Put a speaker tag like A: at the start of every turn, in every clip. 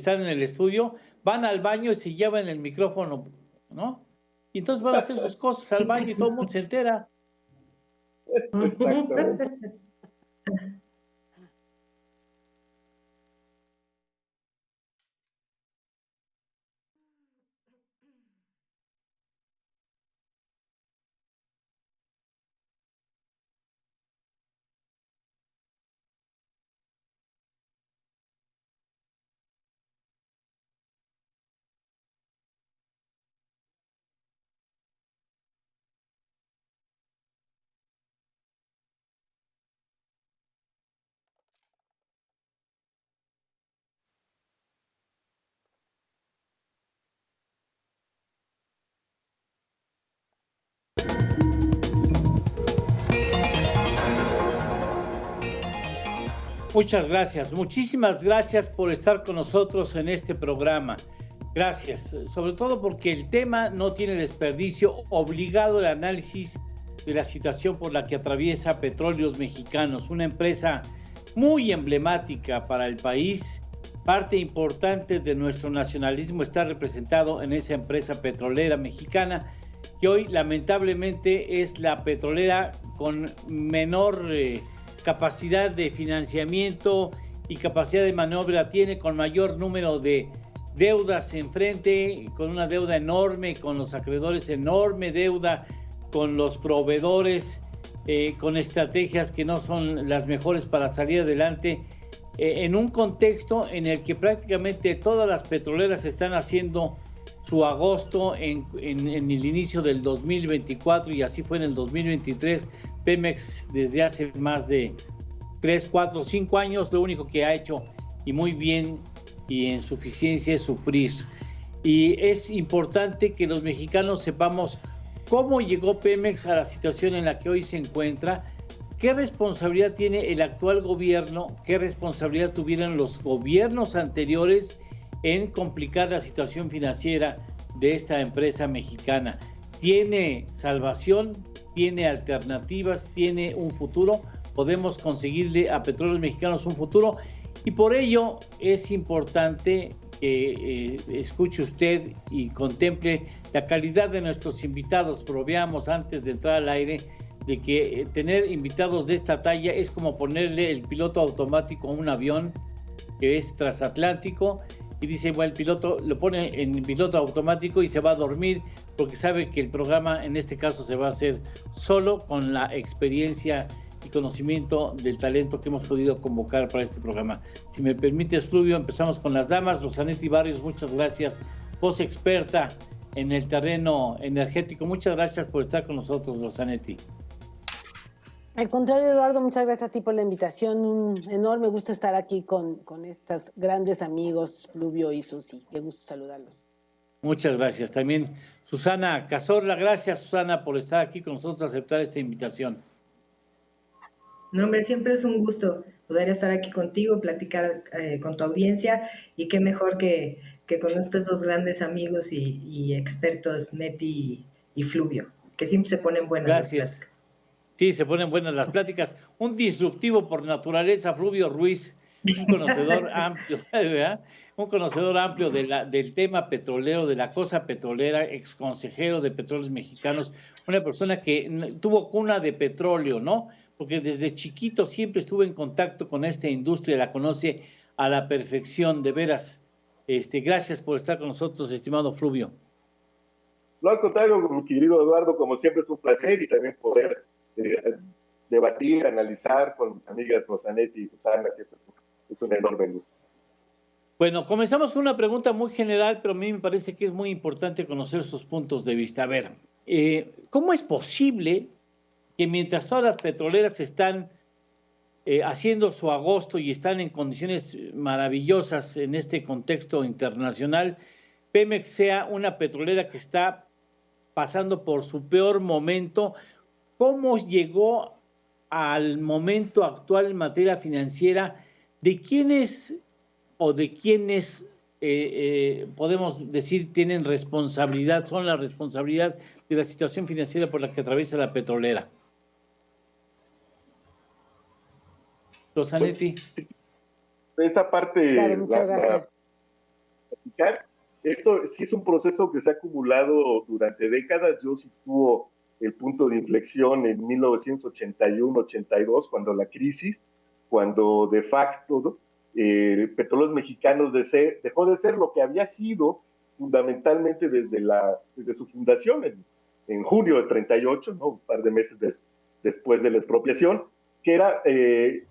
A: están en el estudio, van al baño y se llevan el micrófono, ¿no? Y entonces van a hacer sus cosas al baño y todo el mundo se entera.
B: Exactamente.
A: Muchas gracias, muchísimas gracias por estar con nosotros en este programa. Gracias, sobre todo porque el tema no tiene desperdicio, obligado el análisis de la situación por la que atraviesa Petróleos Mexicanos, una empresa muy emblemática para el país. Parte importante de nuestro nacionalismo está representado en esa empresa petrolera mexicana, que hoy lamentablemente es la petrolera con menor capacidad de financiamiento y capacidad de maniobra tiene, con mayor número de deudas enfrente, con una deuda enorme, con los acreedores, enorme deuda con los proveedores, con estrategias que no son las mejores para salir adelante, en un contexto en el que prácticamente todas las petroleras están haciendo su agosto en el inicio del 2024, y así fue en el 2023. Pemex desde hace más de 3, 4, 5 años lo único que ha hecho, y muy bien y en suficiencia, es sufrir. Y es importante que los mexicanos sepamos cómo llegó Pemex a la situación en la que hoy se encuentra, qué responsabilidad tiene el actual gobierno, qué responsabilidad tuvieron los gobiernos anteriores en complicar la situación financiera de esta empresa mexicana. ¿Tiene salvación? ¿Tiene alternativas? ¿Tiene un futuro? Podemos conseguirle a Petróleos Mexicanos un futuro, y por ello es importante que escuche usted y contemple la calidad de nuestros invitados. Proveamos antes de entrar al aire de que tener invitados de esta talla es como ponerle el piloto automático a un avión que es transatlántico, y dice, bueno, el piloto lo pone en piloto automático y se va a dormir porque sabe que el programa en este caso se va a hacer solo con la experiencia y conocimiento del talento que hemos podido convocar para este programa. Si me permites, Fluvio, empezamos con las damas. Rosanetti Barrios, muchas gracias, voz experta en el terreno energético. Muchas gracias por estar con nosotros, Rosanetti.
C: Al contrario, Eduardo, muchas gracias a ti por la invitación. Un enorme gusto estar aquí con estos grandes amigos, Fluvio y Susi. Qué gusto saludarlos.
A: Muchas gracias. También Susana Cazorla. Gracias, Susana, por estar aquí con nosotros, aceptar esta invitación.
D: No, hombre, siempre es un gusto poder estar aquí contigo, platicar con tu audiencia, y qué mejor que con estos dos grandes amigos y expertos, Neti y Fluvio, que siempre se ponen buenas las pláticas.
A: Sí, se ponen buenas las pláticas. Un disruptivo por naturaleza, Fluvio Ruiz, un conocedor amplio, ¿verdad? Un conocedor amplio del tema petrolero, de la cosa petrolera, ex consejero de Petróleos Mexicanos, una persona que tuvo cuna de petróleo, ¿no? Porque desde chiquito siempre estuvo en contacto con esta industria, la conoce a la perfección, de veras. Gracias por estar con nosotros, estimado Fluvio.
B: No, al contrario, mi querido Eduardo, como siempre es un placer, y también poder debatir, analizar con mis amigas Rosanetti y Susana, que es un enorme gusto.
A: Bueno, comenzamos con una pregunta muy general, pero a mí me parece que es muy importante conocer sus puntos de vista. A ver, ¿cómo es posible que mientras todas las petroleras están haciendo su agosto y están en condiciones maravillosas en este contexto internacional, Pemex sea una petrolera que está pasando por su peor momento? ¿Cómo llegó al momento actual en materia financiera? ¿De quiénes o de quienes podemos decir tienen responsabilidad, son la responsabilidad de la situación financiera por la que atraviesa la petrolera? Rosanetti.
B: Esta parte,
C: claro, muchas gracias.
B: platicar. Esto sí es un proceso que se ha acumulado durante décadas. Yo sitúo el punto de inflexión en 1981-82, cuando la crisis, cuando de facto, ¿no? Petróleos Mexicanos dejó de ser lo que había sido fundamentalmente desde su fundación en junio de 38, ¿no? Un par de meses después de la expropiación, que era el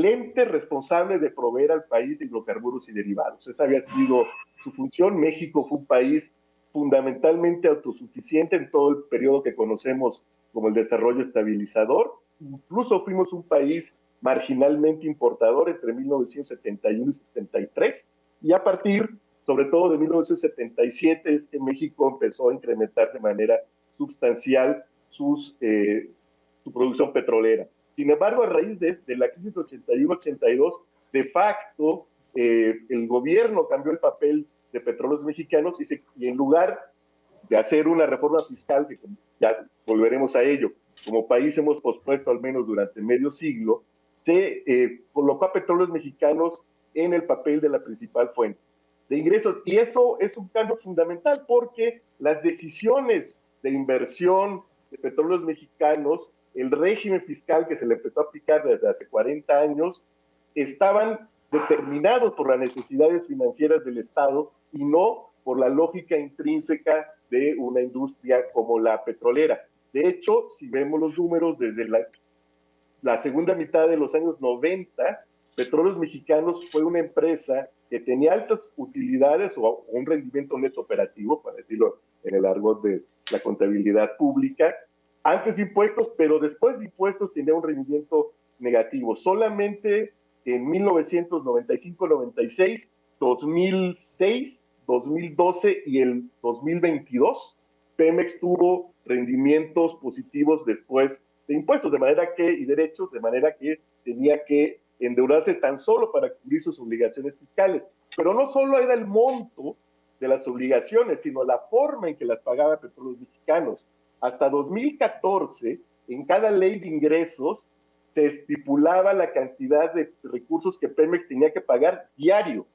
B: ente responsable de proveer al país de hidrocarburos y derivados. Esa había sido su función. México fue un país fundamentalmente autosuficiente en todo el periodo que conocemos como el desarrollo estabilizador. Incluso fuimos un país marginalmente importador entre 1971 y 73, y a partir, sobre todo de 1977, es que México empezó a incrementar de manera sustancial su producción petrolera. Sin embargo, a raíz de la crisis de 81-82, de facto, el gobierno cambió el papel de Petróleos Mexicanos y en lugar de hacer una reforma fiscal, que ya volveremos a ello, como país hemos pospuesto al menos durante medio siglo, se colocó a Petróleos Mexicanos en el papel de la principal fuente de ingresos. Y eso es un cambio fundamental, porque las decisiones de inversión de Petróleos Mexicanos, el régimen fiscal que se le empezó a aplicar desde hace 40 años, estaban determinados por las necesidades financieras del Estado y no por la lógica intrínseca de una industria como la petrolera. De hecho, si vemos los números desde la segunda mitad de los años 90, Petróleos Mexicanos fue una empresa que tenía altas utilidades o un rendimiento neto operativo, para decirlo en el argot de la contabilidad pública, antes de impuestos, pero después de impuestos tenía un rendimiento negativo. Solamente en 1995-96, 2006, 2012 y el 2022, Pemex tuvo rendimientos positivos después de impuestos y derechos, de manera que tenía que endeudarse tan solo para cubrir sus obligaciones fiscales. Pero no solo era el monto de las obligaciones, sino la forma en que las pagaba Petróleos Mexicanos. Hasta 2014, en cada ley de ingresos, se estipulaba la cantidad de recursos que Pemex tenía que pagar diario,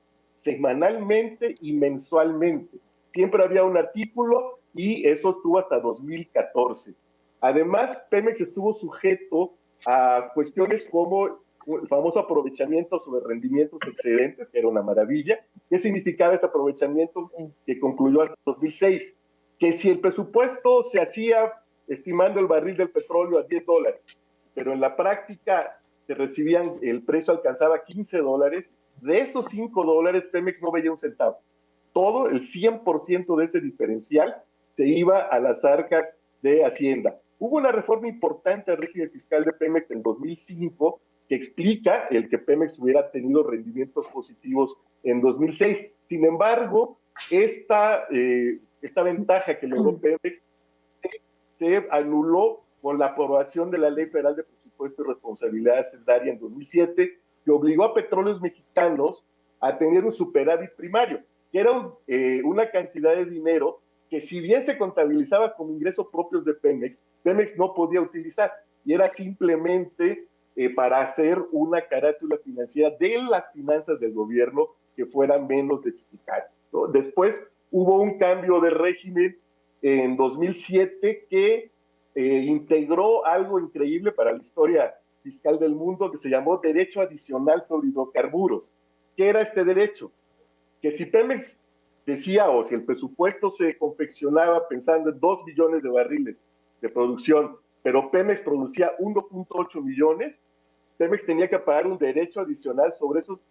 B: semanalmente y mensualmente. Siempre había un artículo y eso estuvo hasta 2014. Además, Pemex estuvo sujeto a cuestiones como el famoso aprovechamiento sobre rendimientos excedentes, que era una maravilla. ¿Qué significaba este aprovechamiento que concluyó hasta 2006? Que si el presupuesto se hacía estimando el barril del petróleo a $10, pero en la práctica el precio alcanzaba $15, de esos $5 Pemex no veía un centavo. Todo, el 100% de ese diferencial se iba a las arcas de Hacienda. Hubo una reforma importante al régimen fiscal de Pemex en 2005 que explica el que Pemex hubiera tenido rendimientos positivos en 2006. Sin embargo, esta ventaja que logró Pemex se anuló con la aprobación de la Ley Federal de Presupuesto y Responsabilidad Hacendaria en 2007, que obligó a Petróleos Mexicanos a tener un superávit primario, que era una cantidad de dinero que, si bien se contabilizaba como ingresos propios de Pemex, Pemex no podía utilizar, y era simplemente para hacer una carátula financiera de las finanzas del gobierno que fuera menos deficitaria, ¿no? Después hubo un cambio de régimen en 2007 que integró algo increíble para la historia fiscal del mundo, que se llamó Derecho Adicional sobre Hidrocarburos. ¿Qué era este derecho? Que si Pemex decía, o si el presupuesto se confeccionaba pensando en 2 millones de barriles de producción, pero Pemex producía 1.8 millones, Pemex tenía que pagar un derecho adicional sobre esos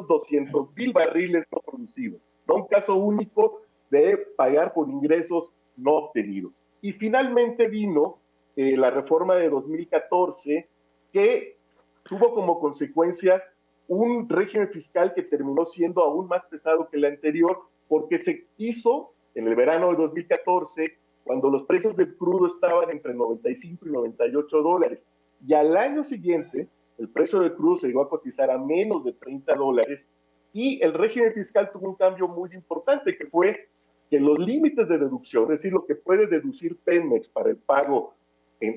B: 200,000 barriles no producidos, ¿no? Un caso único de pagar por ingresos no obtenidos. Y finalmente vino la reforma de 2014, que tuvo como consecuencia un régimen fiscal que terminó siendo aún más pesado que el anterior, porque se hizo en el verano de 2014, cuando los precios del crudo estaban entre 95 y $98, y al año siguiente el precio del crudo se llegó a cotizar a menos de $30, y el régimen fiscal tuvo un cambio muy importante, que fue que los límites de deducción, es decir, lo que puede deducir Pemex para el pago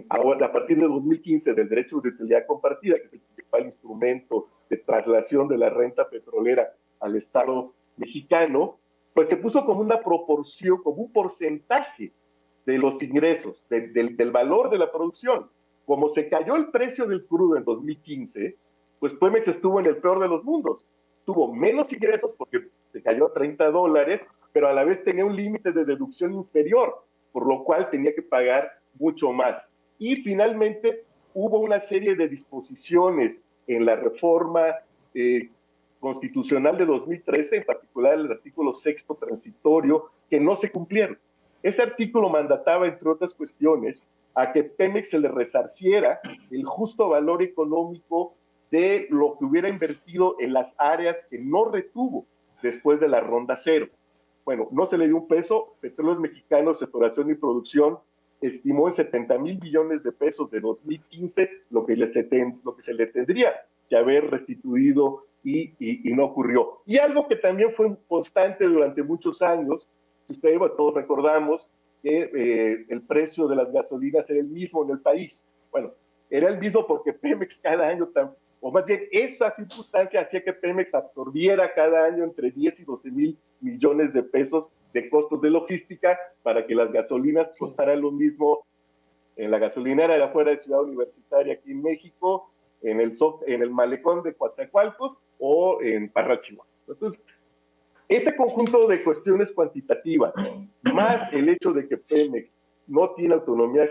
B: a partir de 2015 del derecho de utilidad compartida, que es el principal instrumento de traslación de la renta petrolera al Estado mexicano, pues se puso como una proporción, como un porcentaje de los ingresos, del valor de la producción. Como se cayó el precio del crudo en 2015, pues Pemex estuvo en el peor de los mundos. Tuvo menos ingresos porque se cayó a $30, pero a la vez tenía un límite de deducción inferior, por lo cual tenía que pagar mucho más. Y finalmente hubo una serie de disposiciones en la reforma constitucional de 2013, en particular el artículo 6º transitorio, que no se cumplieron. Ese artículo mandataba, entre otras cuestiones, a que Pemex se le resarciera el justo valor económico de lo que hubiera invertido en las áreas que no retuvo después de la ronda cero. Bueno, no se le dio un peso. Petróleos Mexicanos, Exploración y Producción estimó en 70,000 millones de pesos de 2015 lo que se le tendría que haber restituido y no ocurrió. Y algo que también fue constante durante muchos años, ustedes todos recordamos que el precio de las gasolinas era el mismo en el país. Bueno, era el mismo porque Pemex cada año, o más bien esa circunstancia hacía que Pemex absorbiera cada año entre 10 y 12 mil millones de pesos de costos de logística para que las gasolinas costaran lo mismo en la gasolinera de afuera de Ciudad Universitaria aquí en México, en el malecón de Coatzacoalcos o en Parral, Chihuahua. Entonces, ese conjunto de cuestiones cuantitativas, más el hecho de que Pemex no tiene autonomía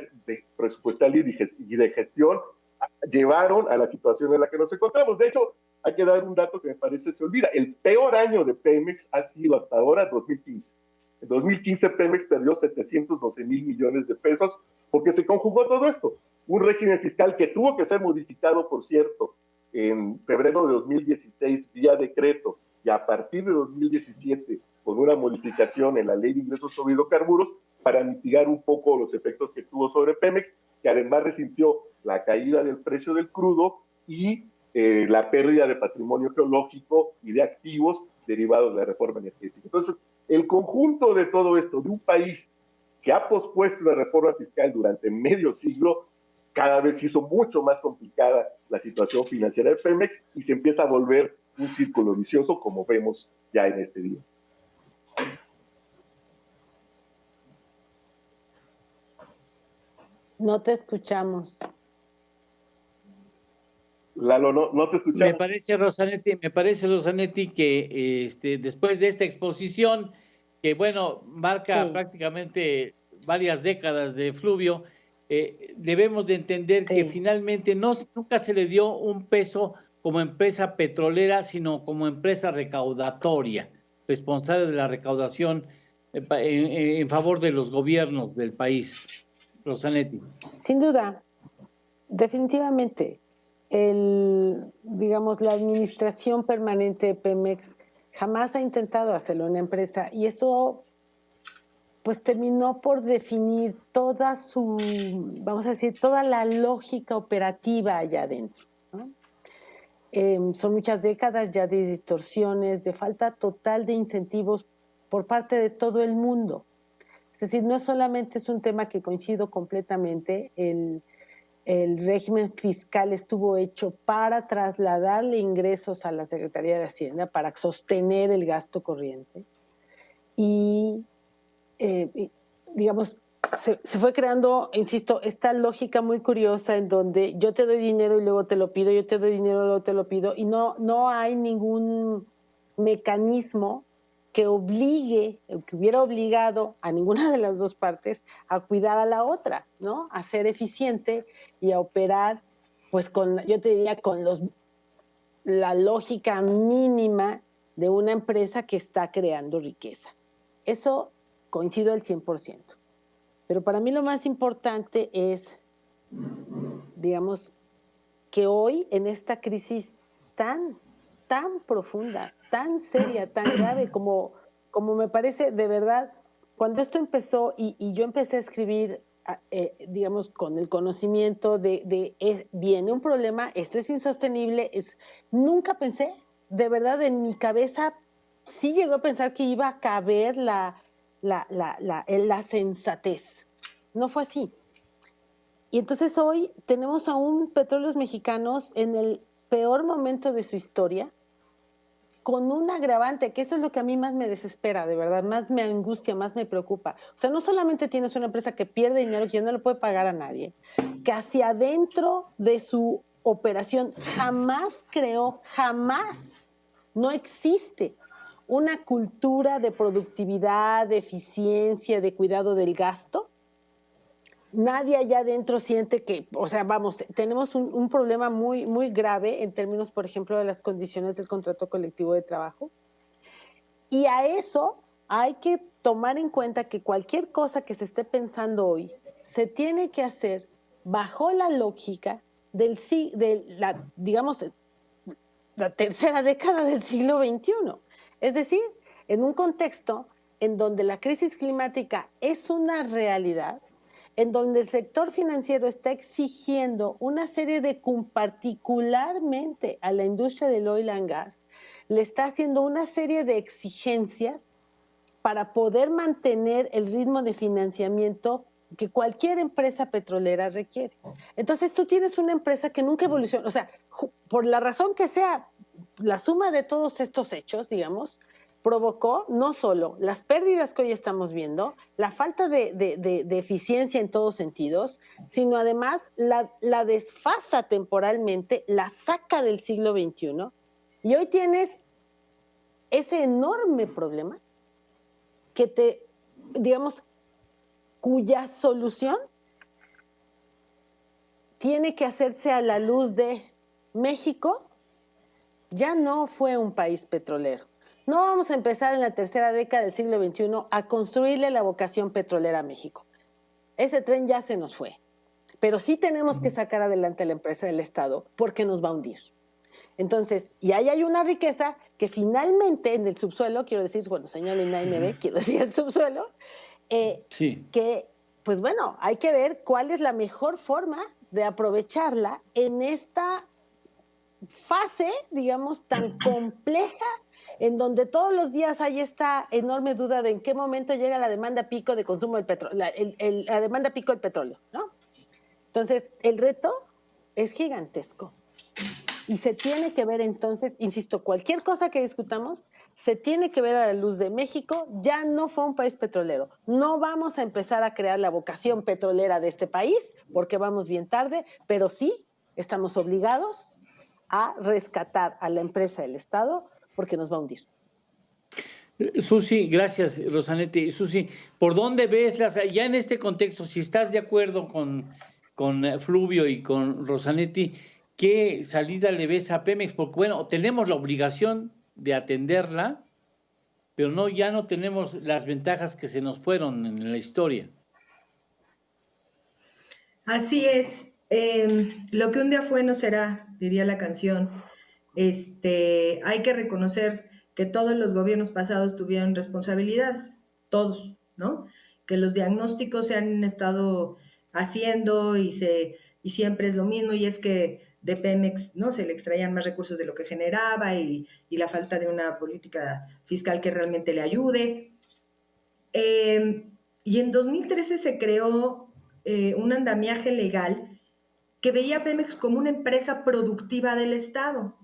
B: presupuestal y de gestión, llevaron a la situación en la que nos encontramos. De hecho, hay que dar un dato que me parece se olvida. El peor año de Pemex ha sido hasta ahora 2015. En 2015 Pemex perdió 712,000 millones de pesos porque se conjugó todo esto. Un régimen fiscal que tuvo que ser modificado, por cierto, en febrero de 2016 vía decreto, y a partir de 2017 con una modificación en la ley de ingresos sobre hidrocarburos para mitigar un poco los efectos que tuvo sobre Pemex, que además resintió la caída del precio del crudo y la pérdida de patrimonio geológico y de activos derivados de la reforma energética. Entonces, el conjunto de todo esto, de un país que ha pospuesto la reforma fiscal durante medio siglo, cada vez hizo mucho más complicada la situación financiera de Pemex y se empieza a volver un círculo vicioso, como vemos ya en este día.
C: No te escuchamos.
B: Lalo, no te escuchamos.
A: Me parece, Rosanetti, que después de esta exposición, que bueno, marca prácticamente varias décadas de Fluvio, debemos de entender que finalmente nunca se le dio un peso como empresa petrolera, sino como empresa recaudatoria, responsable de la recaudación en favor de los gobiernos del país. Rosanetti.
C: Sin duda, definitivamente, la administración permanente de Pemex jamás ha intentado hacerlo una empresa y eso pues terminó por definir toda toda la lógica operativa allá adentro, ¿no? Son muchas décadas ya de distorsiones, de falta total de incentivos por parte de todo el mundo. Es decir, no solamente es un tema que coincido completamente, el régimen fiscal estuvo hecho para trasladarle ingresos a la Secretaría de Hacienda, para sostener el gasto corriente. Y se fue creando, insisto, esta lógica muy curiosa en donde yo te doy dinero y luego te lo pido, yo te doy dinero y luego te lo pido, y no hay ningún mecanismo que hubiera obligado a ninguna de las dos partes a cuidar a la otra, ¿no? A ser eficiente y a operar, pues yo te diría, con la lógica mínima de una empresa que está creando riqueza. Eso coincido al 100%. Pero para mí lo más importante es, que hoy en esta crisis tan profunda, tan seria, tan grave, como me parece, de verdad, cuando esto empezó y yo empecé a escribir, con el conocimiento viene un problema, esto es insostenible, nunca pensé, de verdad, en mi cabeza sí llegó a pensar que iba a caber la sensatez. No fue así. Y entonces hoy tenemos aún Petróleos Mexicanos en el peor momento de su historia, con un agravante, que eso es lo que a mí más me desespera, de verdad, más me angustia, más me preocupa. O sea, no solamente tienes una empresa que pierde dinero, que ya no le puede pagar a nadie, que hacia adentro de su operación jamás creó, jamás, no existe una cultura de productividad, de eficiencia, de cuidado del gasto. Nadie allá adentro siente que, o sea, vamos, tenemos un problema muy, muy grave en términos, por ejemplo, de las condiciones del contrato colectivo de trabajo. Y a eso hay que tomar en cuenta que cualquier cosa que se esté pensando hoy se tiene que hacer bajo la lógica de la, digamos, la tercera década del siglo XXI. Es decir, en un contexto en donde la crisis climática es una realidad, en donde el sector financiero está exigiendo una serie de, particularmente a la industria del oil and gas, le está haciendo una serie de exigencias para poder mantener el ritmo de financiamiento que cualquier empresa petrolera requiere. Entonces tú tienes una empresa que nunca evoluciona, o sea, por la razón que sea, la suma de todos estos hechos, digamos, provocó no solo las pérdidas que hoy estamos viendo, la falta de eficiencia en todos sentidos, sino además la desfasa temporalmente, la saca del siglo XXI, y hoy tienes ese enorme problema que te, digamos, cuya solución tiene que hacerse a la luz de México. Ya no fue un país petrolero. No vamos a empezar en la tercera década del siglo XXI a construirle la vocación petrolera a México. Ese tren ya se nos fue. Pero sí tenemos que sacar adelante a la empresa del Estado porque nos va a hundir. Entonces, y ahí hay una riqueza que finalmente en el subsuelo, quiero decir, bueno, señor INAINB, quiero decir el subsuelo,
A: sí.
C: Que, pues bueno, hay que ver cuál es la mejor forma de aprovecharla en esta fase, digamos, tan compleja, en donde todos los días hay esta enorme duda de en qué momento llega la demanda pico de consumo del petróleo, la demanda pico del petróleo, ¿no? Entonces, el reto es gigantesco. Y se tiene que ver entonces, insisto, cualquier cosa que discutamos, se tiene que ver a la luz de México. Ya no fue un país petrolero. No vamos a empezar a crear la vocación petrolera de este país, porque vamos bien tarde, pero sí estamos obligados a rescatar a la empresa del Estado porque nos va a hundir.
A: Susi, gracias, Rosanetti. Susi, ¿por dónde ves ya en este contexto, si estás de acuerdo con Fluvio y con Rosanetti, qué salida le ves a Pemex? Porque bueno, tenemos la obligación de atenderla, pero no, ya no tenemos las ventajas que se nos fueron en la historia.
D: Así es. Lo que un día fue no será, diría la canción. Hay que reconocer que todos los gobiernos pasados tuvieron responsabilidades, todos, ¿no? Que los diagnósticos se han estado haciendo y siempre es lo mismo, y es que de Pemex, ¿no? Se le extraían más recursos de lo que generaba y la falta de una política fiscal que realmente le ayude. Y en 2013 se creó un andamiaje legal que veía a Pemex como una empresa productiva del Estado,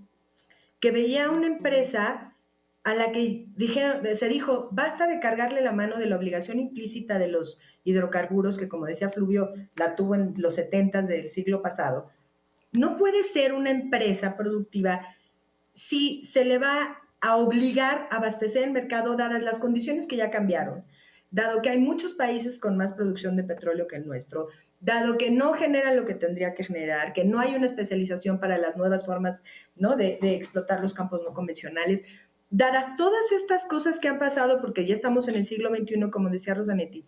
D: que veía una empresa a la que se dijo, basta de cargarle la mano de la obligación implícita de los hidrocarburos, que como decía Fluvio, la tuvo en los 70s del siglo pasado. No puede ser una empresa productiva si se le va a obligar a abastecer el mercado dadas las condiciones que ya cambiaron, dado que hay muchos países con más producción de petróleo que el nuestro, dado que no genera lo que tendría que generar, que no hay una especialización para las nuevas formas, ¿no? de explotar los campos no convencionales, dadas todas estas cosas que han pasado, porque ya estamos en el siglo XXI, como decía Rosanetti,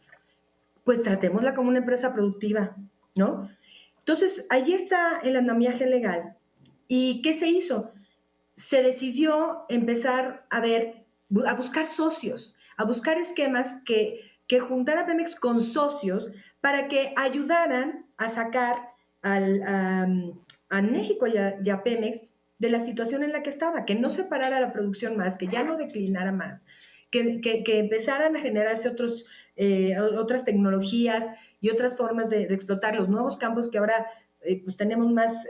D: pues tratémosla como una empresa productiva, ¿no? Entonces, allí está el andamiaje legal. ¿Y qué se hizo? Se decidió empezar a buscar socios, a buscar esquemas que juntara a Pemex con socios para que ayudaran a sacar a México y a Pemex de la situación en la que estaba, que no se parara la producción más, que ya no declinara más, que empezaran a generarse otras tecnologías y otras formas de explotar los nuevos campos que ahora pues tenemos más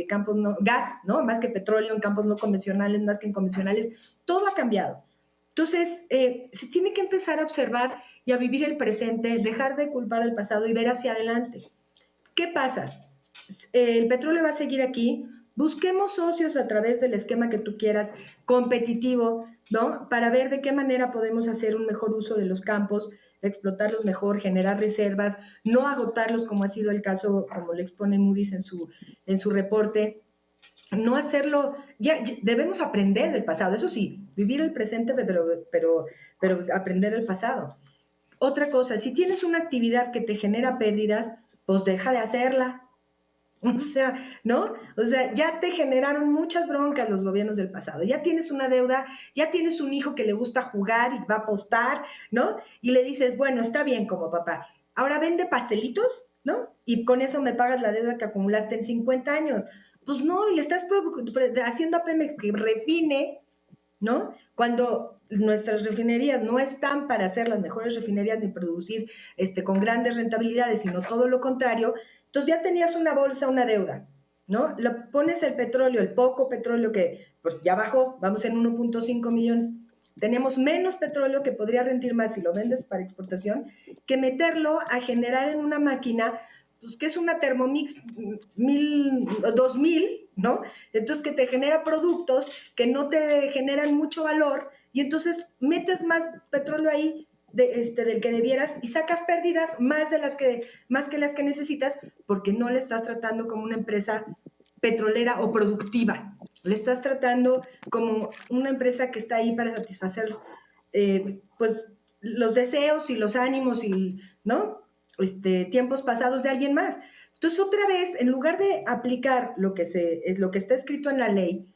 D: campos, gas, ¿no? Más que petróleo en campos no convencionales, más que en convencionales. Todo ha cambiado. Entonces, se tiene que empezar a observar y a vivir el presente, dejar de culpar al pasado y ver hacia adelante. ¿Qué pasa? El petróleo va a seguir aquí. Busquemos socios a través del esquema que tú quieras, competitivo, ¿no? Para ver de qué manera podemos hacer un mejor uso de los campos, explotarlos mejor, generar reservas, no agotarlos como ha sido el caso, como le expone Moody's en su reporte. No hacerlo, ya debemos aprender del pasado, eso sí, vivir el presente, pero aprender el pasado. Otra cosa, si tienes una actividad que te genera pérdidas, pues deja de hacerla. O sea, ¿no? O sea, ya te generaron muchas broncas los gobiernos del pasado. Ya tienes una deuda, ya tienes un hijo que le gusta jugar y va a apostar, ¿no? Y le dices, bueno, está bien como papá. Ahora vende pastelitos, ¿no? Y con eso me pagas la deuda que acumulaste en 50 años. Pues no, y le estás haciendo a Pemex que refine, ¿no? Cuando nuestras refinerías no están para ser las mejores refinerías ni producir con grandes rentabilidades, sino todo lo contrario, entonces ya tenías una bolsa, una deuda, ¿no? Lo pones el petróleo, el poco petróleo que pues ya bajó, vamos en 1.5 millones. Tenemos menos petróleo que podría rendir más si lo vendes para exportación, que meterlo a generar en una máquina, pues que es una Thermomix 2000, ¿no? Entonces que te genera productos que no te generan mucho valor y entonces metes más petróleo ahí del que debieras y sacas pérdidas más que las que necesitas porque no le estás tratando como una empresa petrolera o productiva. Le estás tratando como una empresa que está ahí para satisfacer pues los deseos y los ánimos y, ¿no? Tiempos pasados de alguien más. Entonces, otra vez, en lugar de aplicar lo que está escrito en la ley,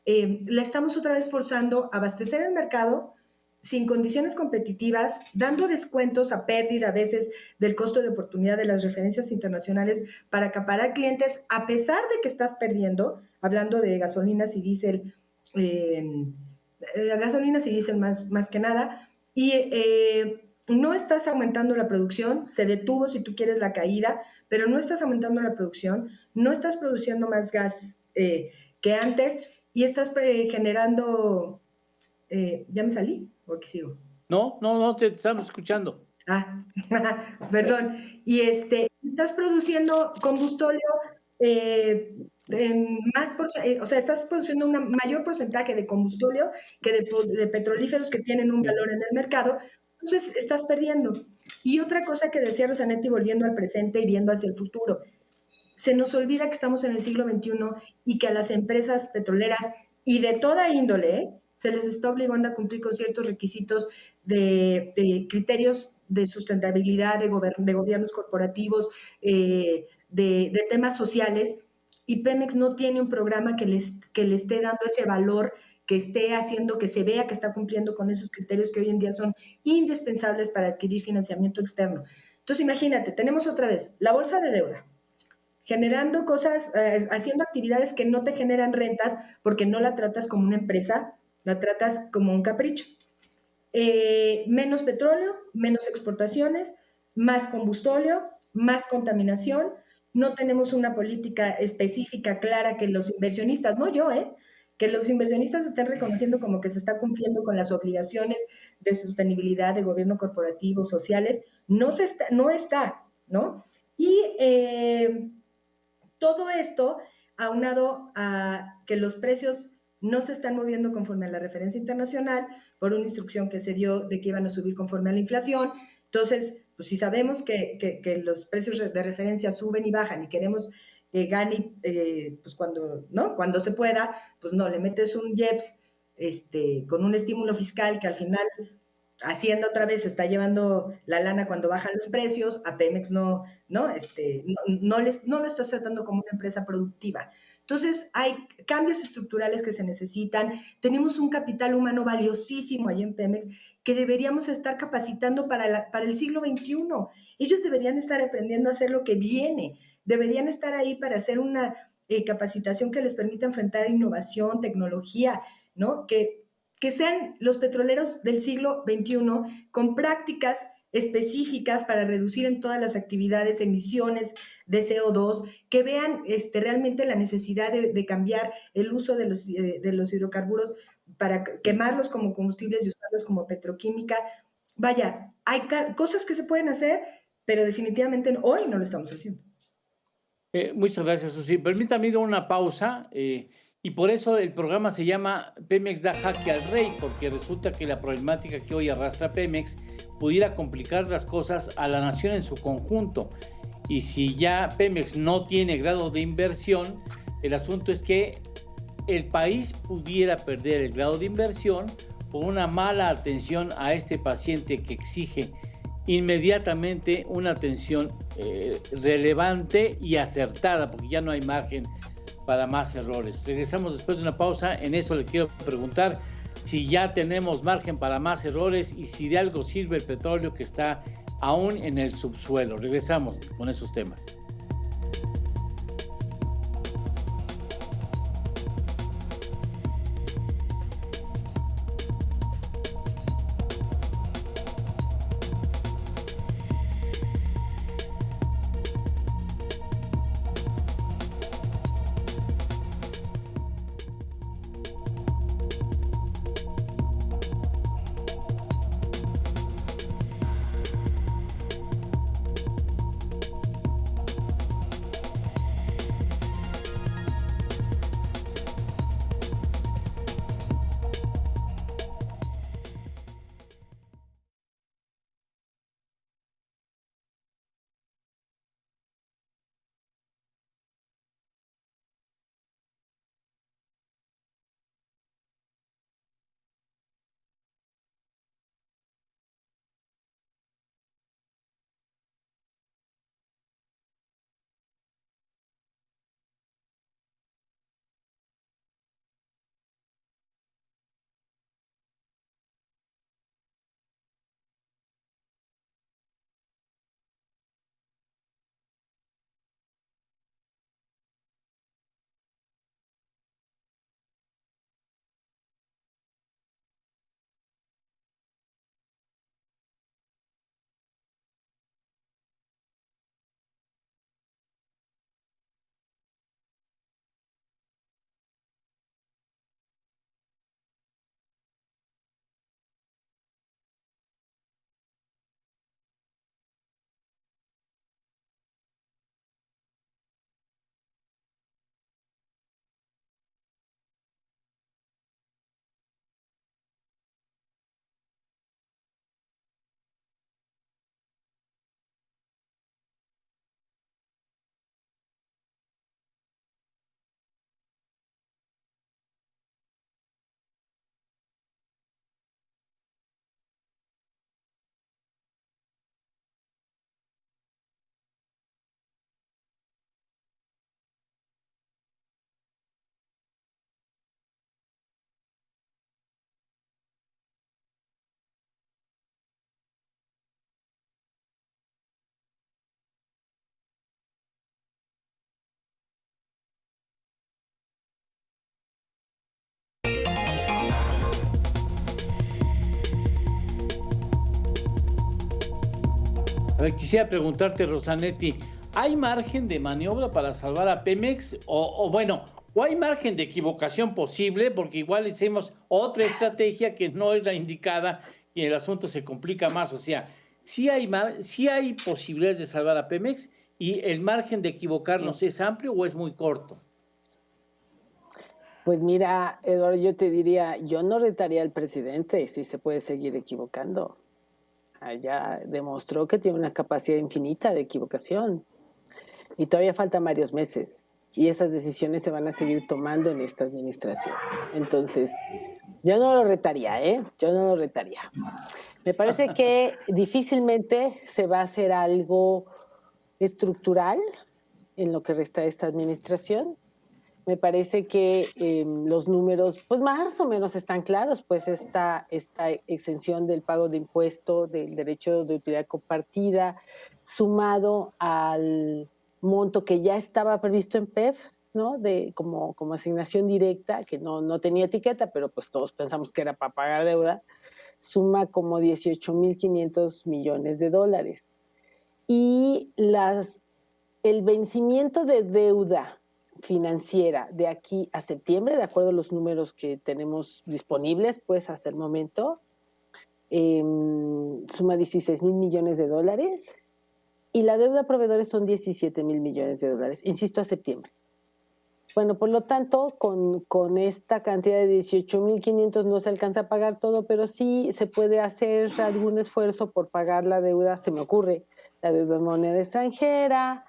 D: la estamos otra vez forzando a abastecer el mercado sin condiciones competitivas, dando descuentos a pérdida a veces del costo de oportunidad de las referencias internacionales para acaparar clientes, a pesar de que estás perdiendo, hablando de gasolinas y diésel, gasolinas y diésel más que nada, y no estás aumentando la producción, se detuvo si tú quieres la caída, pero no estás aumentando la producción, no estás produciendo más gas que antes y estás generando... ¿ya me salí o aquí sigo?
A: No, te estamos escuchando.
D: Ah, perdón. Y estás produciendo combustóleo o sea, estás produciendo un mayor porcentaje de combustóleo que de petrolíferos que tienen un valor en el mercado, entonces estás perdiendo. Y otra cosa que decía Rosanetti, volviendo al presente y viendo hacia el futuro, se nos olvida que estamos en el siglo XXI y que a las empresas petroleras y de toda índole se les está obligando a cumplir con ciertos requisitos de criterios de sustentabilidad, de gobiernos corporativos, de temas sociales, y Pemex no tiene un programa que le esté dando ese valor, que esté haciendo que se vea que está cumpliendo con esos criterios que hoy en día son indispensables para adquirir financiamiento externo. Entonces, imagínate, tenemos otra vez la bolsa de deuda, generando cosas, haciendo actividades que no te generan rentas porque no la tratas como una empresa, la tratas como un capricho. Menos petróleo, menos exportaciones, más combustóleo, más contaminación. No tenemos una política específica, clara, que los inversionistas, no yo, que los inversionistas estén reconociendo como que se está cumpliendo con las obligaciones de sostenibilidad, de gobierno corporativo, sociales. No está, ¿no? Y todo esto aunado a que los precios no se están moviendo conforme a la referencia internacional por una instrucción que se dio de que iban a subir conforme a la inflación. Entonces, pues si sabemos que los precios de referencia suben y bajan y queremos que gane, pues cuando se pueda, pues no, le metes un IEPS con un estímulo fiscal que al final Hacienda otra vez está llevando la lana cuando bajan los precios, a Pemex no lo estás tratando como una empresa productiva. Entonces, hay cambios estructurales que se necesitan. Tenemos un capital humano valiosísimo ahí en Pemex que deberíamos estar capacitando para el siglo XXI. Ellos deberían estar aprendiendo a hacer lo que viene. Deberían estar ahí para hacer una capacitación que les permita enfrentar innovación, tecnología, ¿no? Que sean los petroleros del siglo XXI con prácticas específicas para reducir en todas las actividades emisiones de CO2, que vean realmente la necesidad de cambiar el uso de los hidrocarburos para quemarlos como combustibles y usarlos como petroquímica. Vaya, hay cosas que se pueden hacer, pero definitivamente hoy no lo estamos haciendo.
A: Muchas gracias, Susi. Permítame ir a una pausa y por eso el programa se llama Pemex da jaque al rey, porque resulta que la problemática que hoy arrastra Pemex pudiera complicar las cosas a la nación en su conjunto. Y si ya Pemex no tiene grado de inversión, el asunto es que el país pudiera perder el grado de inversión por una mala atención a este paciente que exige inmediatamente una atención relevante y acertada, porque ya no hay margen para más errores. Regresamos después de una pausa. En eso le quiero preguntar si ya tenemos margen para más errores y si de algo sirve el petróleo que está aún en el subsuelo. Regresamos con esos temas. A ver, quisiera preguntarte, Rosanetti, ¿hay margen de maniobra para salvar a Pemex? O hay margen de equivocación posible, porque igual hicimos otra estrategia que no es la indicada y el asunto se complica más. O sea, sí hay posibilidades de salvar a Pemex y el margen de equivocarnos es amplio o es muy corto.
C: Pues mira, Eduardo, yo te diría, yo no retaría al presidente si se puede seguir equivocando. Ya demostró que tiene una capacidad infinita de equivocación y todavía faltan varios meses y esas decisiones se van a seguir tomando en esta administración. Entonces, yo no lo retaría, yo no lo retaría. Me parece que difícilmente se va a hacer algo estructural en lo que resta de esta administración. Me parece que los números, pues más o menos están claros, pues esta exención del pago de impuesto, del derecho de utilidad compartida, sumado al monto que ya estaba previsto en PEF, ¿no? Como asignación directa, que no tenía etiqueta, pero pues todos pensamos que era para pagar deuda. suma como 18,500 millones de dólares. Y el vencimiento de deuda financiera de aquí a septiembre, de acuerdo a los números que tenemos disponibles, pues hasta el momento, suma 16,000 millones de dólares y la deuda a proveedores son 17,000 millones de dólares, insisto, a septiembre. Bueno, por lo tanto, con esta cantidad de 18,500 no se alcanza a pagar todo, pero sí se puede hacer algún esfuerzo por pagar la deuda, se me ocurre, la deuda en moneda extranjera,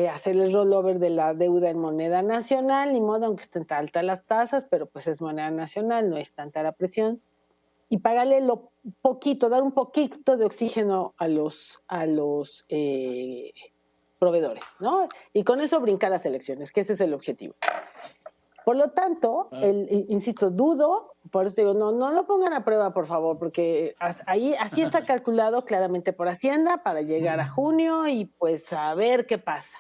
C: hacer el rollover de la deuda en moneda nacional, ni modo, aunque estén altas las tasas, pero pues es moneda nacional, no es tanta la presión, y pagarle lo poquito, dar un poquito de oxígeno a los proveedores, ¿no? Y con eso brincar las elecciones, que ese es el objetivo. Por lo tanto, insisto, dudo, por eso digo, no lo pongan a prueba, por favor, porque ahí así está calculado claramente por Hacienda para llegar a junio y pues a ver qué pasa.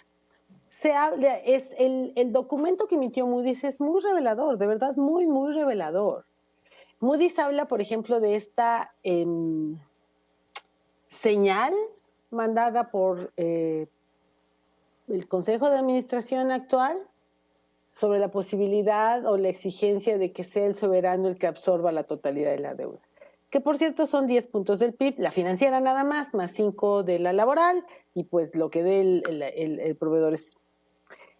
C: El documento que emitió Moody's es muy revelador, de verdad muy, muy revelador. Moody's habla, por ejemplo, de esta señal mandada por el Consejo de Administración actual sobre la posibilidad o la exigencia de que sea el soberano el que absorba la totalidad de la deuda. Que por cierto son 10 puntos del PIB, la financiera nada más 5 de la laboral y pues lo que dé el proveedor es.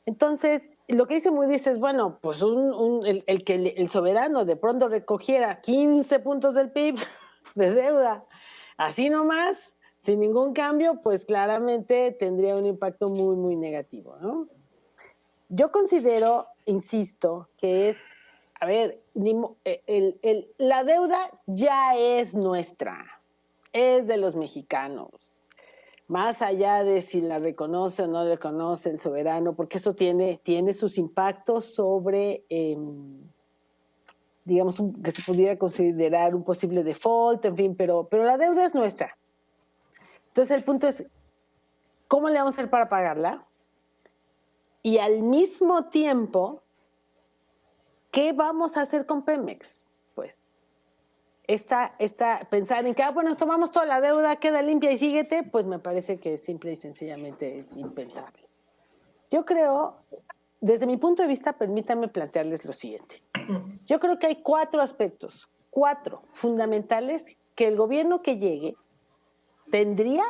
C: Entonces, lo que dice Moody's es, bueno, pues el soberano de pronto recogiera 15 puntos del PIB de deuda, así nomás, sin ningún cambio, pues claramente tendría un impacto muy, muy negativo, ¿no? Yo considero, insisto, que es, a ver, la deuda ya es nuestra, es de los mexicanos, más allá de si la reconoce o no la reconoce el soberano, porque eso tiene sus impactos sobre, digamos, que se pudiera considerar un posible default, en fin, pero la deuda es nuestra. Entonces el punto es, ¿cómo le vamos a hacer para pagarla? Y al mismo tiempo, ¿qué vamos a hacer con Pemex? Pues, pensar en que, bueno, tomamos toda la deuda, queda limpia y síguete, pues me parece que simple y sencillamente es impensable. Yo creo, desde mi punto de vista, permítanme plantearles lo siguiente. Yo creo que hay 4 aspectos, 4 fundamentales que el gobierno que llegue tendría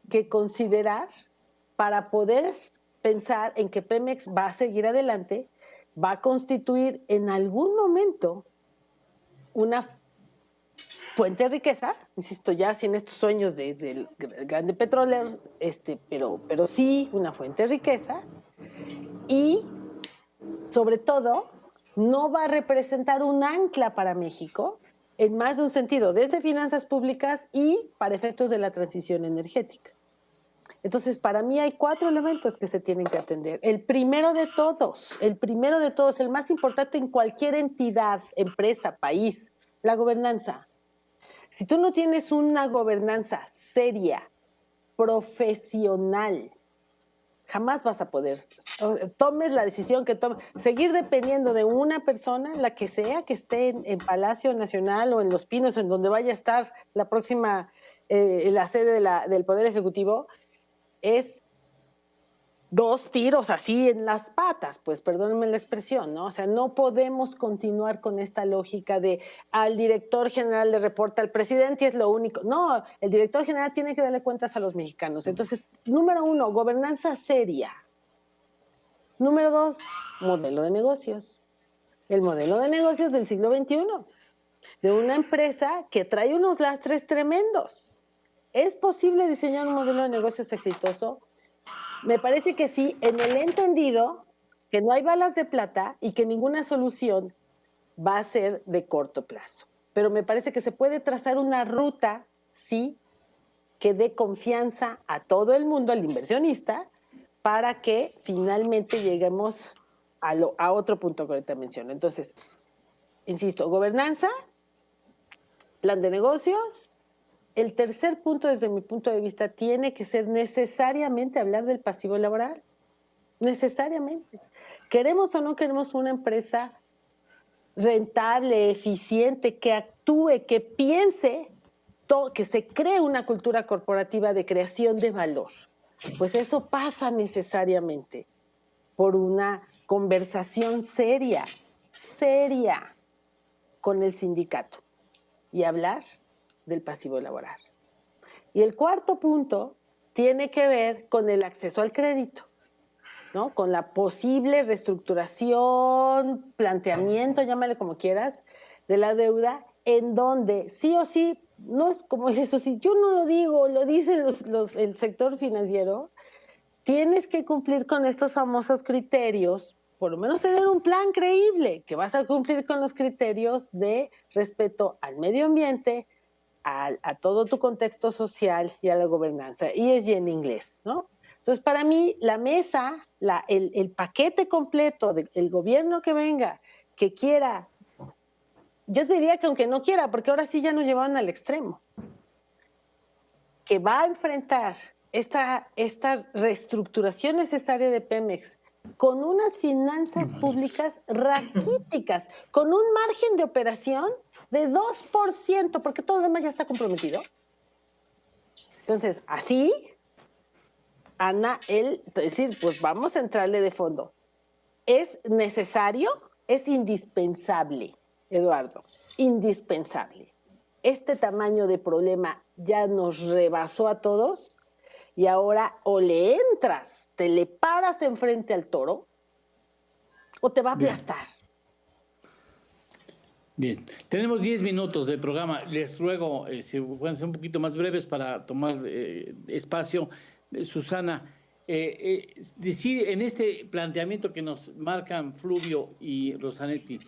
C: que considerar para poder pensar en que Pemex va a seguir adelante, va a constituir en algún momento una fuente de riqueza, insisto, ya sin estos sueños del grande petrolero, pero sí una fuente de riqueza, y sobre todo no va a representar un ancla para México en más de un sentido, desde finanzas públicas y para efectos de la transición energética. Entonces, para mí hay 4 elementos que se tienen que atender. El primero de todos, el más importante en cualquier entidad, empresa, país, la gobernanza. Si tú no tienes una gobernanza seria, profesional, jamás vas a poder, tomes la decisión que tomes, seguir dependiendo de una persona, la que sea, que esté en Palacio Nacional o en Los Pinos, en donde vaya a estar la próxima, la sede del Poder Ejecutivo, es 2 tiros así en las patas, pues perdónenme la expresión, ¿no? O sea, no podemos continuar con esta lógica de al director general le reporta al presidente y es lo único. No, el director general tiene que darle cuentas a los mexicanos. Entonces, número 1, gobernanza seria. Número 2, modelo de negocios. El modelo de negocios del siglo XXI, de una empresa que trae unos lastres tremendos. ¿Es posible diseñar un modelo de negocios exitoso? Me parece que sí, en el entendido que no hay balas de plata y que ninguna solución va a ser de corto plazo. Pero me parece que se puede trazar una ruta, sí, que dé confianza a todo el mundo, al inversionista, para que finalmente lleguemos a otro punto que ahorita menciono. Entonces, insisto, gobernanza, plan de negocios. El tercer punto, desde mi punto de vista, tiene que ser necesariamente hablar del pasivo laboral. Necesariamente. ¿Queremos o no queremos una empresa rentable, eficiente, que actúe, que piense que se cree una cultura corporativa de creación de valor. Pues eso pasa necesariamente por una conversación seria con el sindicato y hablar del pasivo laboral. Y el cuarto punto tiene que ver con el acceso al crédito, ¿no? Con la posible reestructuración, planteamiento, llámale como quieras, de la deuda, en donde sí o sí, no es como dice Susi, yo no lo digo, lo dice el sector financiero, tienes que cumplir con estos famosos criterios, por lo menos tener un plan creíble, que vas a cumplir con los criterios de respeto al medio ambiente, a todo tu contexto social y a la gobernanza, ESG en inglés, ¿no? Entonces, para mí, la mesa, el paquete completo del gobierno que venga, que quiera, yo diría que aunque no quiera, porque ahora sí ya nos llevaron al extremo, que va a enfrentar esta reestructuración necesaria de Pemex con unas finanzas públicas raquíticas, con un margen de operación de 2%, porque todo lo demás ya está comprometido. Entonces, así, Ana, decir, pues vamos a entrarle de fondo. ¿Es necesario? Es indispensable, Eduardo, indispensable. Este tamaño de problema ya nos rebasó a todos y ahora o le entras, te le paras enfrente al toro o te va a aplastar.
A: Bien, tenemos 10 minutos de programa. Les ruego, si pueden ser un poquito más breves para tomar espacio. Susana, decir en este planteamiento que nos marcan Fluvio y Rosanetti,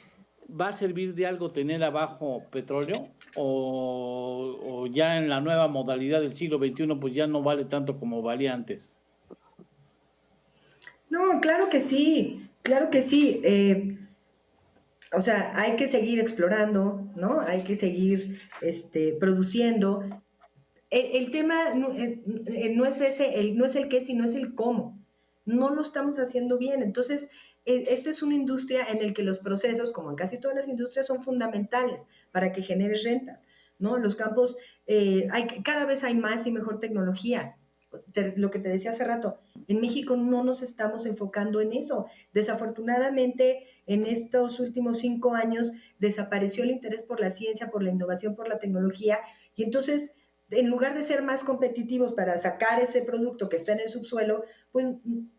A: ¿va a servir de algo tener abajo petróleo? ¿O ya en la nueva modalidad del siglo XXI pues ya no vale tanto como valía antes?
D: No, claro que sí, claro que sí. O sea, hay que seguir explorando, ¿no? Hay que seguir produciendo. El tema no es ese, no es el qué, sino es el cómo. No lo estamos haciendo bien. Entonces, esta es una industria en la que los procesos, como en casi todas las industrias, son fundamentales para que generes rentas, ¿no? En los campos cada vez hay más y mejor tecnología. Lo que te decía hace rato, en México no nos estamos enfocando en eso. Desafortunadamente, en estos últimos 5 años desapareció el interés por la ciencia, por la innovación, por la tecnología, y entonces en lugar de ser más competitivos para sacar ese producto que está en el subsuelo, pues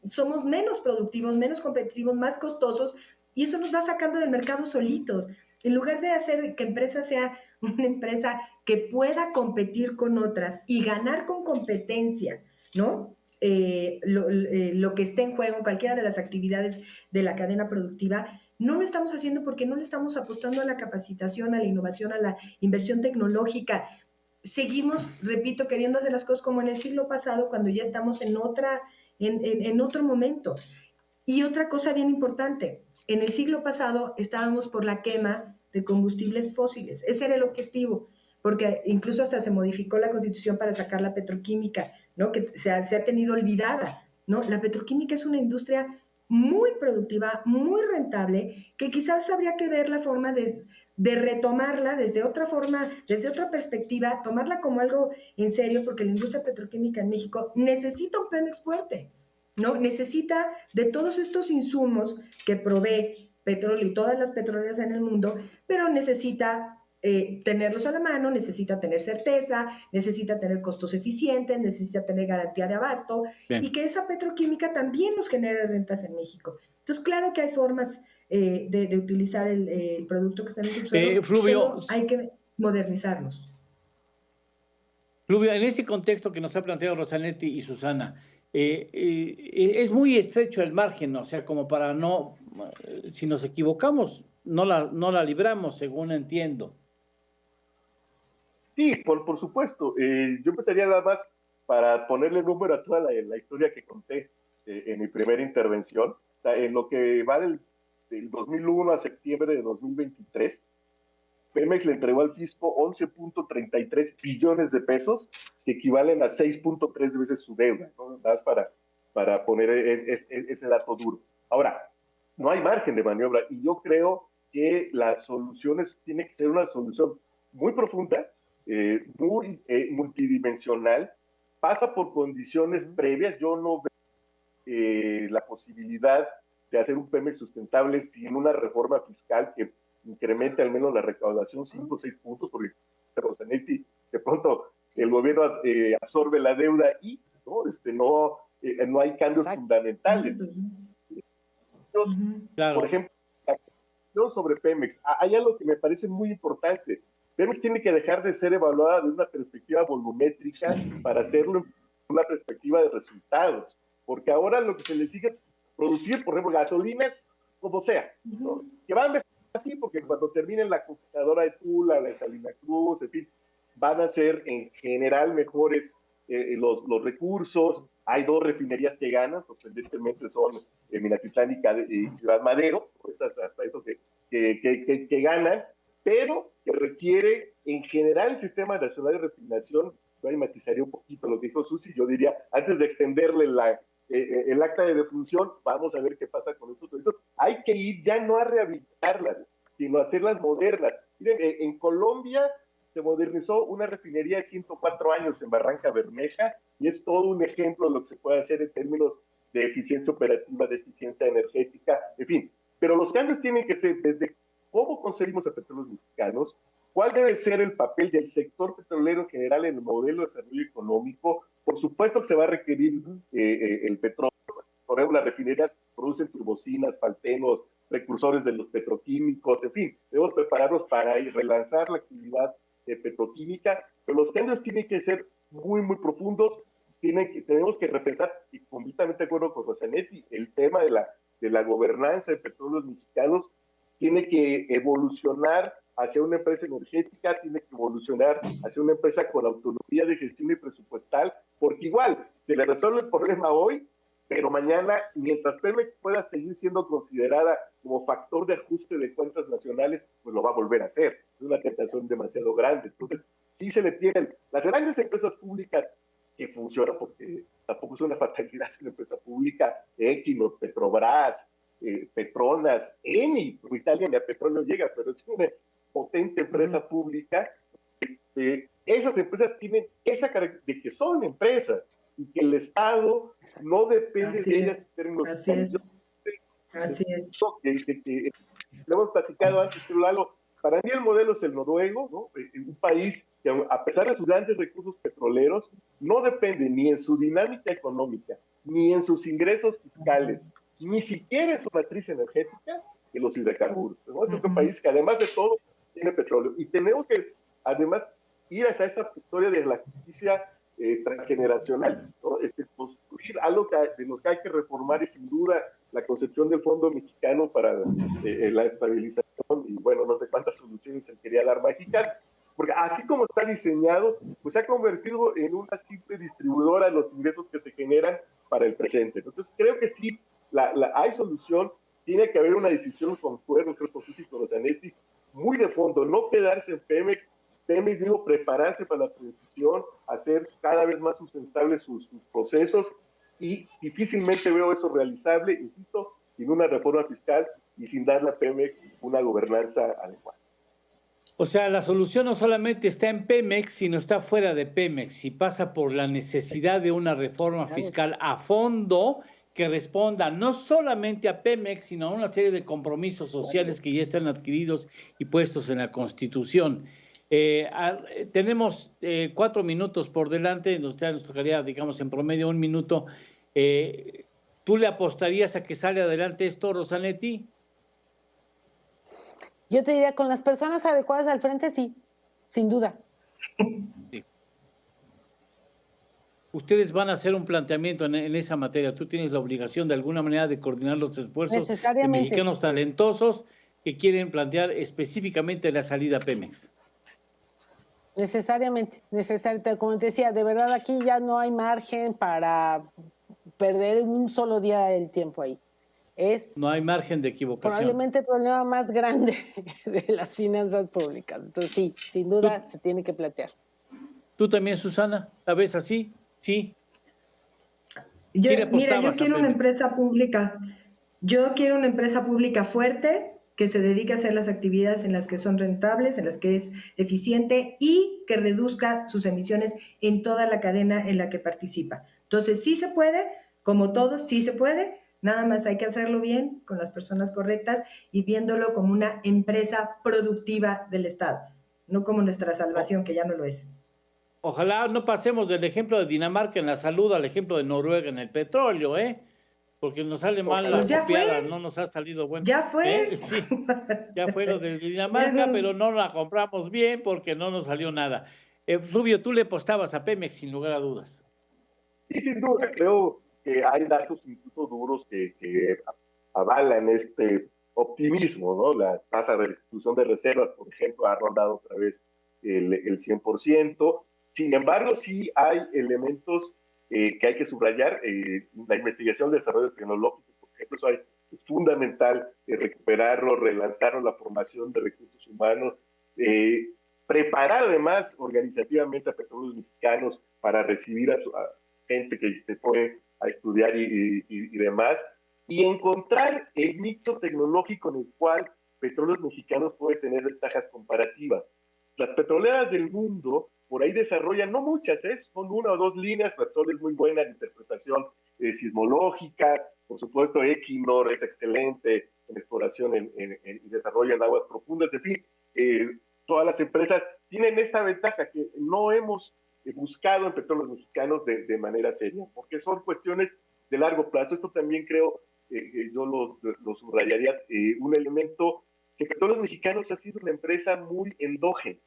D: somos menos productivos, menos competitivos, más costosos, y eso nos va sacando del mercado solitos. En lugar de hacer que empresa sea una empresa que pueda competir con otras y ganar con competencia, ¿no? Lo que esté en juego en cualquiera de las actividades de la cadena productiva, no lo estamos haciendo porque no le estamos apostando a la capacitación, a la innovación, a la inversión tecnológica. Seguimos, repito, queriendo hacer las cosas como en el siglo pasado, cuando ya estamos en otro momento. Y otra cosa bien importante, en el siglo pasado estábamos por la quema de combustibles fósiles. Ese era el objetivo, porque incluso hasta se modificó la Constitución para sacar la petroquímica, ¿no? Que se ha tenido olvidada, ¿no? La petroquímica es una industria muy productiva, muy rentable, que quizás habría que ver la forma de retomarla desde otra forma, desde otra perspectiva, tomarla como algo en serio, porque la industria petroquímica en México necesita un Pemex fuerte, ¿no? Necesita de todos estos insumos que provee petróleo y todas las petroleras en el mundo, pero necesita tenerlos a la mano, necesita tener certeza, necesita tener costos eficientes, necesita tener garantía de abasto. Bien. Y que esa petroquímica también nos genere rentas en México. Entonces, claro que hay formas de utilizar el producto que está en el subsuelo,
A: Fluvio,
D: solo hay que modernizarnos.
A: Fluvio, en ese contexto que nos ha planteado Rosanetti y Susana, es muy estrecho el margen, o sea, como para no, si nos equivocamos, no la libramos, según entiendo.
B: Sí, por supuesto. Yo empezaría nada más para ponerle número a toda la historia que conté en mi primera intervención. O sea, en lo que va del 2001 a septiembre de 2023, Pemex le entregó al fisco 11.33 billones de pesos, que equivalen a 6.3 veces su deuda, ¿no? Nada más para poner ese dato duro. Ahora, no hay margen de maniobra y yo creo que las soluciones tiene que ser una solución muy profunda muy multidimensional, pasa por condiciones previas. Yo no veo la posibilidad de hacer un Pemex sustentable sin una reforma fiscal que incremente al menos la recaudación 5 o 6 puntos, porque de pronto el gobierno absorbe la deuda y no hay cambios fundamentales.
A: Claro.
B: Por ejemplo, sobre Pemex, hay algo que me parece muy importante. Pemex tiene que dejar de ser evaluada de una perspectiva volumétrica para hacerlo en una perspectiva de resultados, porque ahora lo que se le sigue producir, por ejemplo, gasolinas, como sea, ¿no? Que van mejor así, porque cuando terminen la conquistadora de Tula, la de Salina Cruz, en fin, van a ser en general mejores los recursos. Hay 2 refinerías que ganan, sorprendentemente son Minatitlán y Ciudad Madero, hasta eso que ganan, pero que requiere en general el Sistema Nacional de Refinación. Yo ahí matizaría un poquito lo que dijo Susi. Yo diría, antes de extenderle el acta de defunción, vamos a ver qué pasa con estos proyectos. Hay que ir ya no a rehabilitarlas, sino a hacerlas modernas. Miren, en Colombia se modernizó una refinería de 104 años en Barranca Bermeja, y es todo un ejemplo de lo que se puede hacer en términos de eficiencia operativa, de eficiencia energética, en fin. Pero los cambios tienen que ser desde cómo conseguimos a petróleos mexicanos, cuál debe ser el papel del sector petrolero en general en el modelo de desarrollo económico. Por supuesto que se va a requerir el petróleo. Por ejemplo, las refinerías producen turbocinas, faltenos, precursores de los petroquímicos, en fin, debemos prepararnos para relanzar la actividad petroquímica, pero los cambios tienen que ser muy, muy profundos. Tenemos que repensar, y completamente de acuerdo con Rosanetti, el tema de la gobernanza de petróleos mexicanos tiene que evolucionar hacia una empresa energética, tiene que evolucionar hacia una empresa con autonomía de gestión y presupuestal, porque igual se le resuelve el problema hoy, pero mañana, mientras Pemex pueda seguir siendo considerada como factor de ajuste de cuentas nacionales, pues lo va a volver a hacer. Es una tentación demasiado grande. Entonces, sí se le tienen las grandes empresas públicas que funcionan, porque tampoco es una fatalidad ser una empresa pública, Equinor, Petrobras, Petronas, Eni, porque Italia ni a petróleo llega, pero es una potente empresa pública. Esas empresas tienen esa característica de que son empresas y que el Estado no depende de ellas en términos
D: Así es.
B: que lo hemos platicado antes, pero Lalo, para mí el modelo es el noruego, ¿no? Un país que, a pesar de sus grandes recursos petroleros, no depende ni en su dinámica económica, ni en sus ingresos fiscales, ni siquiera en su matriz energética, de los hidrocarburos, ¿no? Es un país que además de todo tiene petróleo. Y tenemos que, además, ir hacia esta historia de la justicia transgeneracional, ¿no? Construir algo de lo que hay que reformar es sin duda la concepción del Fondo Mexicano para la estabilización, y bueno, no sé cuántas soluciones se quería dar mágicas, porque así como está diseñado, pues se ha convertido en una simple distribuidora de los ingresos que se generan para el presente. Entonces creo que sí, hay solución, tiene que haber una decisión con cuernos, creo que con los Zanetti, muy de fondo, no quedarse en Pemex, digo, prepararse para la transición, hacer cada vez más sustentables sus procesos, y difícilmente veo eso realizable, insisto, sin una reforma fiscal y sin darle a Pemex una gobernanza adecuada.
A: O sea, la solución no solamente está en Pemex, sino está fuera de Pemex y pasa por la necesidad de una reforma fiscal a fondo que responda no solamente a Pemex, sino a una serie de compromisos sociales que ya están adquiridos y puestos en la Constitución. Tenemos 4 minutos por delante, nos tocaría, digamos, en promedio 1 minuto. ¿Tú le apostarías a que sale adelante esto, Rosanetti?
C: Yo te diría, con las personas adecuadas al frente, sí, sin duda.
A: Sí. Ustedes van a hacer un planteamiento en esa materia. Tú tienes la obligación de alguna manera de coordinar los esfuerzos de mexicanos talentosos que quieren plantear específicamente la salida a Pemex.
C: Necesariamente. Como te decía, de verdad aquí ya no hay margen para perder un solo día el tiempo ahí.
A: No hay margen de equivocación.
C: Probablemente el problema más grande de las finanzas públicas. Entonces sí, sin duda se tiene que plantear.
A: ¿Tú también, Susana? ¿La ves así? Sí.
D: Yo quiero una empresa pública. Yo quiero una empresa pública fuerte, que se dedique a hacer las actividades en las que son rentables, en las que es eficiente y que reduzca sus emisiones en toda la cadena en la que participa. Entonces, sí se puede, como todos, sí se puede, nada más hay que hacerlo bien, con las personas correctas y viéndolo como una empresa productiva del Estado, no como nuestra salvación, que ya no lo es.
A: Ojalá no pasemos del ejemplo de Dinamarca en la salud al ejemplo de Noruega en el petróleo, ¿eh? Porque nos sale mal la
D: Pues ya
A: copiada,
D: fue,
A: no nos ha salido bueno.
D: ya fue.
A: Sí, ya fue lo de
D: Ya
A: Dinamarca,
D: no.
A: pero no la compramos bien porque no nos salió nada. Rubio, tú le apostabas a Pemex sin lugar a dudas.
B: Y sin duda, creo que hay datos incluso duros que avalan este optimismo, ¿no? La tasa de restitución de reservas, por ejemplo, ha rondado otra vez el 100%. Sin embargo, sí hay elementos que hay que subrayar. La investigación de desarrollo tecnológico, por ejemplo, eso es fundamental recuperarlo, relanzarlo, la formación de recursos humanos, preparar además organizativamente a petróleos mexicanos para recibir a gente que se pone a estudiar y demás, y encontrar el nicho tecnológico en el cual Petróleos Mexicanos puede tener ventajas comparativas. Las petroleras del mundo por ahí desarrollan, no muchas, son una o dos líneas, Repsol es muy buena en interpretación sismológica, por supuesto Equinor es excelente en exploración y desarrollo en aguas profundas, en fin, todas las empresas tienen esta ventaja que no hemos buscado en Petróleos Mexicanos de manera seria, porque son cuestiones de largo plazo. Esto también creo, yo lo subrayaría, un elemento que Petróleos Mexicanos ha sido una empresa muy endógena,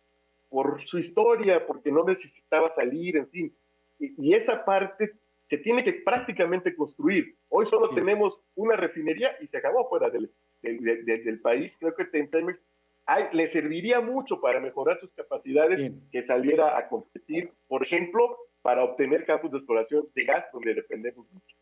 B: por su historia, porque no necesitaba salir, en fin, y esa parte se tiene que prácticamente construir. Hoy solo tenemos una refinería y se acabó fuera del país. Creo que Pemex le serviría mucho para mejorar sus capacidades, que saliera a competir, por ejemplo, para obtener campos de exploración de gas donde dependemos mucho.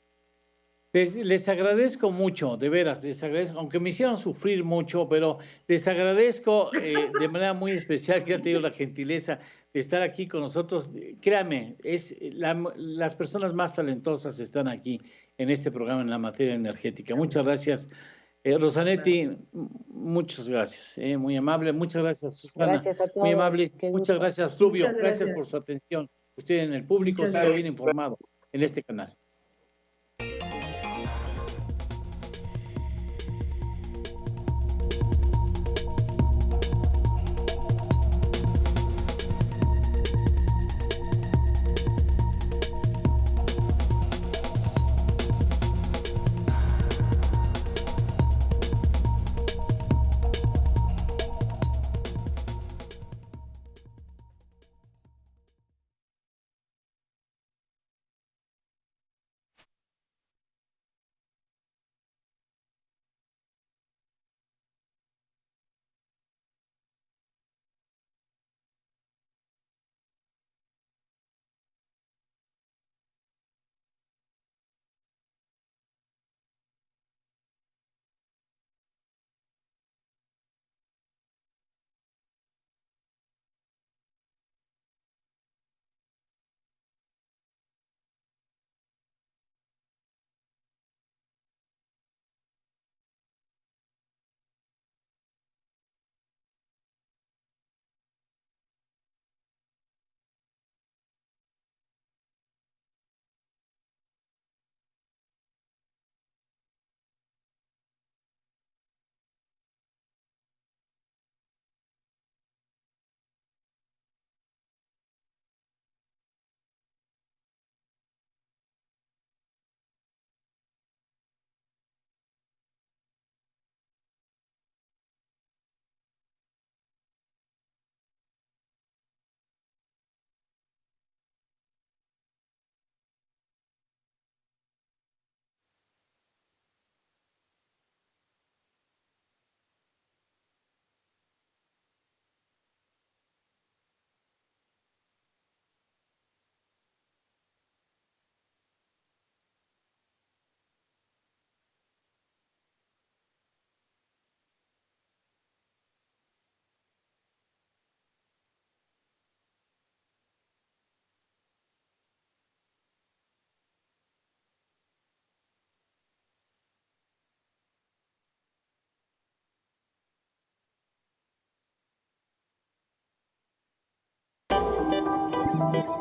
A: Les agradezco mucho, de veras, les agradezco, aunque me hicieron sufrir mucho, pero les agradezco de manera muy especial que han tenido la gentileza de estar aquí con nosotros. Créame, las personas más talentosas están aquí en este programa en la materia energética. Muchas gracias. Rosanetti, muchas gracias, muy amable, muchas gracias, Susana,
C: Gracias a todos.
A: muy amable, muchas gracias, Rubio,
D: Muchas
A: gracias por su atención. Usted en el público está bien informado en este canal.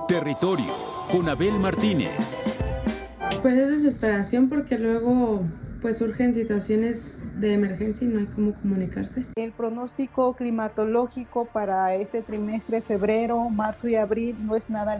E: Territorio, con Abel Martínez.
F: Pues es desesperación porque luego pues surgen situaciones de emergencia y no hay cómo comunicarse.
G: El pronóstico climatológico para este trimestre, febrero, marzo y abril, no es nada